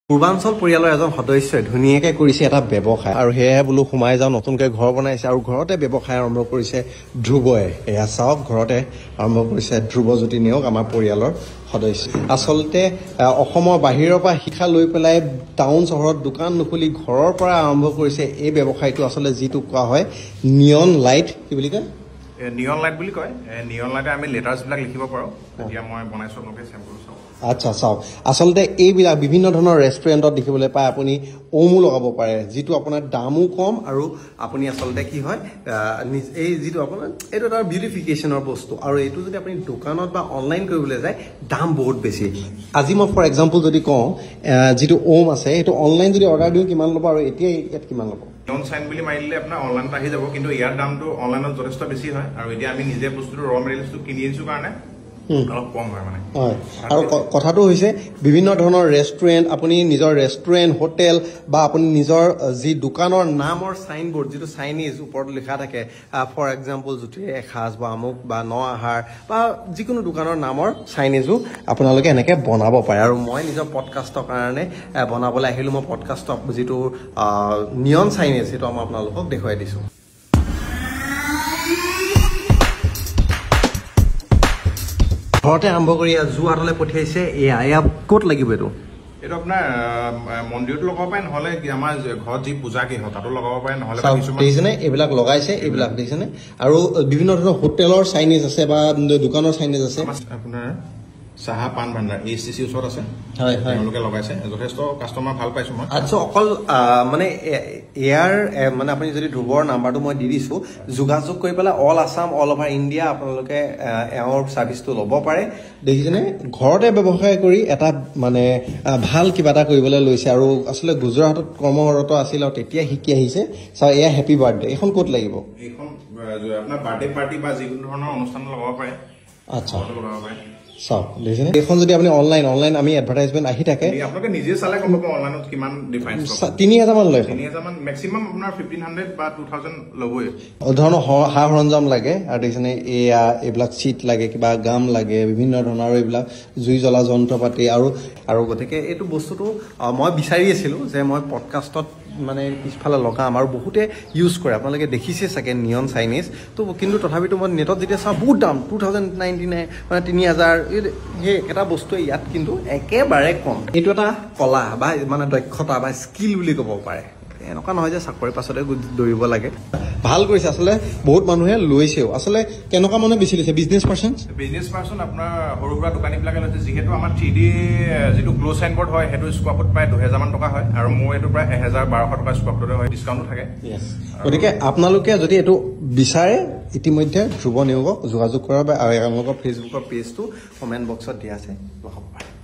পূৰ্বাঞ্চল পৰিয়ালৰ এজন সদস্যই ধুনীয়াকৈ কৰিছে এটা ব্যৱসায় আৰু সেয়ে বোলো সোমাই যাওঁ নতুনকৈ ঘৰ বনাইছে আৰু ঘৰতে ব্যৱসায় আৰম্ভ কৰিছে ধ্ৰুৱই এয়া চাওক ঘৰতে আৰম্ভ কৰিছে ধ্ৰুৱজ্যোতি নেওগ আমাৰ পৰিয়ালৰ সদস্য আচলতে অসমৰ বাহিৰৰ পৰা শিক্ষা লৈ পেলাই টাউন চহৰত দোকান নুখুলি ঘৰৰ পৰা আৰম্ভ কৰিছে এই ব্যৱসায়টো আচলতে যিটো কোৱা হয় নিয়ন লাইট কি বুলি কয় নিয়ন লাইট বুলি কয় নিয়ন লাইটে আমি লেটাৰ্ছবিলাক লিখিব পাৰোঁ এতিয়া মই বনাইছোঁ আপোনালোকে চেম্পল চাওক আচ্ছা চাওক আচলতে এইবিলাক বিভিন্ন ধৰণৰ ৰেষ্টুৰেণ্টত দেখিবলৈ পায় আপুনি ওমো লগাব পাৰে যিটো আপোনাৰ দামো কম আৰু আপুনি আচলতে কি হয় এই যিটো আপোনাৰ এইটো এটা বিউটিফিকেশ্যনৰ বস্তু আৰু এইটো যদি আপুনি দোকানত বা অনলাইন কৰিবলৈ যায় দাম বহুত বেছি আজি মই ফৰ এক্সাম্পল যদি কওঁ যিটো ওম আছে সেইটো অনলাইন যদি অৰ্ডাৰ দিওঁ কিমান ল'ব আৰু এতিয়া ইয়াত কিমান ল'ব নিয়ন চাইন বুলি মাৰিলে আপোনাৰ অনলাইনত আহি যাব কিন্তু ইয়াৰ দামটো অনলাইনত যথেষ্ট বেছি হয় আৰু এতিয়া আমি নিজে বস্তুটো ৰ মেটেৰিয়েলছটো কিনি আনিছোঁ কাৰণে অলপ কম হয় মানে হয় আৰু কথাটো হৈছে বিভিন্ন ধৰণৰ ৰেষ্টুৰেণ্ট আপুনি নিজৰ ৰেষ্টুৰেণ্ট হোটেল বা আপুনি নিজৰ যি দোকানৰ নামৰ চাইনবোৰ্ড যিটো চাইনিজ ওপৰত লিখা থাকে ফৰ এক্সাম্পল জ্যোতিৰ এসাঁজ বা আমুক বা ন আহাৰ বা যিকোনো দোকানৰ নামৰ চাইনিজো আপোনালোকে এনেকৈ বনাব পাৰে আৰু মই নিজৰ পডকাষ্টৰ কাৰণে বনাবলৈ আহিলোঁ মই পডকাষ্টৰ যিটো নিয়ন চাইনিজ সেইটো মই আপোনালোকক দেখুৱাই দিছোঁ ঘৰতে আৰম্ভ কৰি যোৰহাটলৈ পঠিয়াইছে এয়া ক'ত লাগিব এইটো এইটো আপোনাৰ মন্দিৰতো লগাব পাৰে নহ'লে আমাৰ ঘৰত যি পূজা গৃহ তাতো লগাব পাৰে নহ'লে দেখিছেনে এইবিলাক লগাইছে এইবিলাক দেখিছেনে আৰু বিভিন্ন ধৰণৰ হোটেলৰ চাইনিজ আছে বা দোকানৰ চাইনিজ আছে আপোনাৰ চাহা পাণ ভাণ্ডাৰ ACC ওচৰত আছে হয় হয় তেওঁলোকে লগাইছে যথেষ্ট কাষ্টমাৰ ভাল পাইছোঁ মই আচ্ছা অকল মানে ইয়াৰ মানে আপুনি যদি ধ্ৰুৱৰ নাম্বাৰটো মই দি দিছোঁ যোগাযোগ কৰি পেলাই all Assam all over India আপোনালোকে এওঁৰ ছাৰ্ভিচটো ল'ব পাৰে দেখিছেনে ঘৰতে ব্যৱসায় কৰি এটা মানে ভাল কিবা এটা কৰিবলৈ লৈছে আৰু আচলতে গুজৰাটত কৰ্মৰত আছিল আৰু তেতিয়া শিকি আহিছে চাওঁ এয়া হেপী বাৰ্থডে এইখন ক'ত লাগিব এইখন আপোনাৰ বাৰ্থডে পাৰ্টি বা যিকোনো ধৰণৰ অনুষ্ঠানত লগাব পাৰে আচ্ছা লগাব পাৰে চাওক দেখিছেনে এইখন যদি আপুনি অনলাইন আমি এডভাৰটাইজমেণ্ট আহি থাকে আপোনালোকে নিজে চালে গম পাব অনলাইনত কিমান ডিফাৰেঞ্চ 3000 মান লয় 3000 মান মেক্সিমাম আপোনাৰ 1500 বা 2000 ল'বই ধৰণৰ সা সৰঞ্জাম লাগে আৰু দেখিছেনে এয়া এইবিলাক চিট লাগে কিবা গাম লাগে বিভিন্ন ধৰণৰ এইবিলাক জুই জ্বলা যন্ত্ৰ পাতি আৰু গতিকে এইটো বস্তুটো মই বিচাৰি আছিলোঁ যে মই পডকাষ্টত মানে পিছফালে লগাম আৰু বহুতে ইউজ কৰে আপোনালোকে দেখিছে চাগে নিয়ন চাইনিজ তো কিন্তু তথাপিতো মই নেটত যেতিয়া চাওঁ বহুত দাম 2099 মানে 3000 সেই এটা বস্তুৱে ইয়াত কিন্তু একেবাৰে কম এইটো এটা কলা বা মানে দক্ষতা বা স্কিল বুলি ক'ব পাৰে এনেকুৱা নহয় যে চাকৰি পাছতে দৌৰিব লাগে ভাল কৰিছে আচলতে বহুত মানুহে লৈছেও আচলতে কেনেকুৱা মানুহে বেছি লৈছে বিজনেছ পাৰ্চন আপোনাৰ সৰু সুৰা দোকানীবিলাকে লৈছে যিহেতু আমাৰ 3D যিটো গ্লো চাইনবোৰ্ড হয় সেইটো স্কোৱাৰ ফুট প্ৰায় 2000 মান টকা হয় আৰু মোৰ এইটো প্ৰায় 1200 টকা স্কোৱাৰ ফুটতে হয় ডিছকাউণ্টো থাকে গতিকে আপোনালোকে যদি এইটো বিচাৰে ইতিমধ্যে ধ্ৰুৱ নেওগক যোগাযোগ কৰা বা আপোনালোকৰ ফেচবুকৰ পেজটো কমেণ্ট বক্সত দিয়া আছে হ'ব পাৰে